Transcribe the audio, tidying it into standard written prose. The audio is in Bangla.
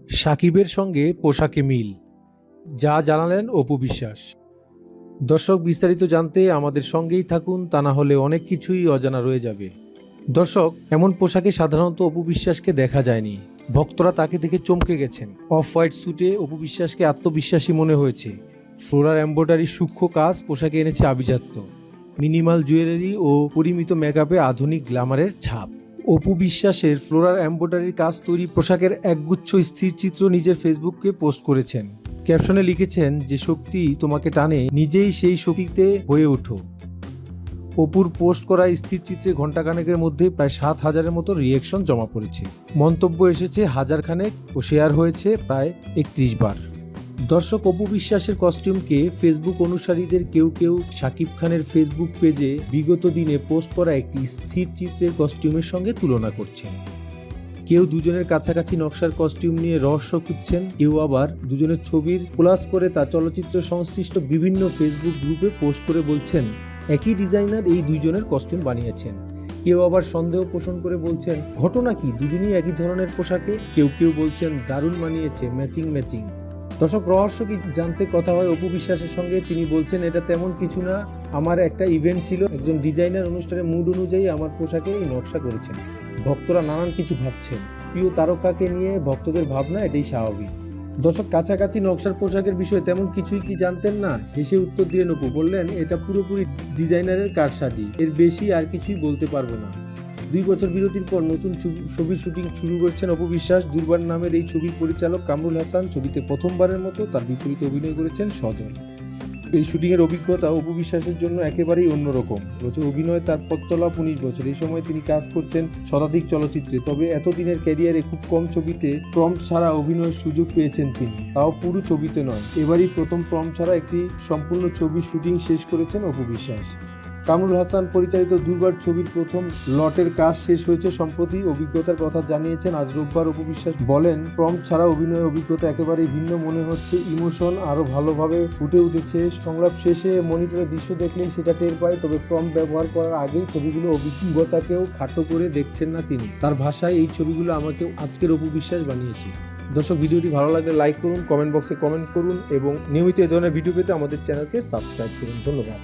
সাকিবের সঙ্গে পোশাকে মিল, যা জানালেন অপু বিশ্বাস। দর্শক, বিস্তারিত জানতে আমাদের সঙ্গেই থাকুন, তা না হলে অনেক কিছুই অজানা রয়ে যাবে। দর্শক, এমন পোশাকে সাধারণত অপু বিশ্বাসকে দেখা যায়নি। ভক্তরা তাকে দেখে চমকে গেছেন। অফ হোয়াইট স্যুটে অপু বিশ্বাসকে আত্মবিশ্বাসী মনে হয়েছে। ফ্লোরাল এমব্রয়ডারি সূক্ষ্ম কাজ পোশাকে এনেছে আভিজাত্য। মিনিমাল জুয়েলারি ও পরিমিত মেকআপে আধুনিক গ্ল্যামারের ছাপ। অপু বিশ্বাসের ফ্লোরাল এমব্রয়ডারির কাজ তৈরি পোশাকের একগুচ্ছ স্থির চিত্র নিজের ফেসবুকে পোস্ট করেছেন। ক্যাপশনে লিখেছেন, যে শক্তি তোমাকে টানে নিজেই সেই শক্তিতে হয়ে ওঠো। অপুর পোস্ট করা স্থির চিত্রে ঘণ্টাখানেকের মধ্যে প্রায় 7,000-এর মতো রিয়েকশন জমা পড়েছে। মন্তব্য এসেছে 1,000 খানেক ও শেয়ার হয়েছে প্রায় 31 বার। দর্শক, অপু বিশ্বাসের কস্টিউমকে ফেসবুক অনুসারীদের কেউ কেউ শাকিব খানের ফেসবুক পেজে বিগত দিনে পোস্ট করা একটি স্থির চিত্রের কস্টিউমের সঙ্গে তুলনা করছেন। কেউ দুজনের কাছাকাছি নকশার কস্টিউম নিয়ে রহস্য খুঁজছেন, কেউ আবার দুজনের ছবির কোলাজ করে তা চলচ্চিত্র সংশ্লিষ্ট বিভিন্ন ফেসবুক গ্রুপে পোস্ট করে বলছেন একই ডিজাইনার এই দুইজনের কস্টিউম বানিয়েছেন। কেউ আবার সন্দেহ পোষণ করে বলছেন ঘটনা কি, দুজনই একই ধরনের পোশাকে। কেউ কেউ বলছেন দারুণ মানিয়েছে, ম্যাচিং। দর্শক, রহস্য কি জানতে কথা হয় অপু বিশ্বাসের সঙ্গে। তিনি বলছেন, এটা তেমন কিছু না, আমার একটা ইভেন্ট ছিল, একজন ডিজাইনার অনুষ্ঠানের মুড অনুযায়ী আমার পোশাকে এই নকশা করেছেন। ভক্তরা নানান কিছু ভাবছেন। প্রিয় তারকাকে নিয়ে ভক্তদের ভাবনা, এটাই স্বাভাবিক। দর্শক, কাছাকাছি নকশার পোশাকের বিষয়ে তেমন কিছুই কি জানতেন না? হেসে উত্তর দিলেন অপু, বললেন এটা পুরোপুরি ডিজাইনারের কারসাজি, এর বেশি আর কিছুই বলতে পারবো না। 2 বছর বিরতির পর নতুন ছবির শুটিং শুরু করছেন অপু বিশ্বাস। দুর্বার নামের এই ছবির পরিচালক কামরুল হাসান ছবিতে প্রথমবারের মতো তার বিপরীতে অভিনয় করেছেন সজল। এই শুটিংয়ের অভিজ্ঞতা অপু বিশ্বাসের জন্য একেবারেই অন্যরকম। অভিনয় তার পথ চলা 19 বছর। এই সময় তিনি কাজ করছেন শতাধিক চলচ্চিত্রে। তবে এতদিনের ক্যারিয়ারে খুব কম ছবিতে প্রম্পট ছাড়া অভিনয়ের সুযোগ পেয়েছেন তিনি, তাও পুরো ছবিতে নয়। এবারই প্রথম প্রম্পট ছাড়া একটি সম্পূর্ণ ছবির শুটিং শেষ করেছেন অপু বিশ্বাস। কামরুল হাসান পরিচালিত দুর্বার ছবির প্রথম লটের কাজ শেষ হয়েছে সম্প্রতি। অভিজ্ঞতার কথা জানিয়েছেন আজ রোববার অপু বিশ্বাস। বলেন, প্রম্পট ছাড়া অভিনয়ের অভিজ্ঞতা একেবারেই ভিন্ন মনে হচ্ছে। ইমোশন আরও ভালোভাবে ফুটে উঠেছে। সংলাপ শেষে মনিটরের দৃশ্য দেখলেই সেটা টের পায়। তবে প্রম্পট ব্যবহার করার আগেই ছবিগুলো অভিজ্ঞতাকেও খাটো করে দেখছেন না তিনি। তার ভাষায়, এই ছবিগুলো আমাকে আজকের অপু বিশ্বাস বানিয়েছে। দর্শক, ভিডিওটি ভালো লাগলে লাইক করুন, কমেন্ট বক্সে কমেন্ট করুন এবং নিয়মিত এই ধরনের ভিডিও পেতে আমাদের চ্যানেলকে সাবস্ক্রাইব করুন। ধন্যবাদ।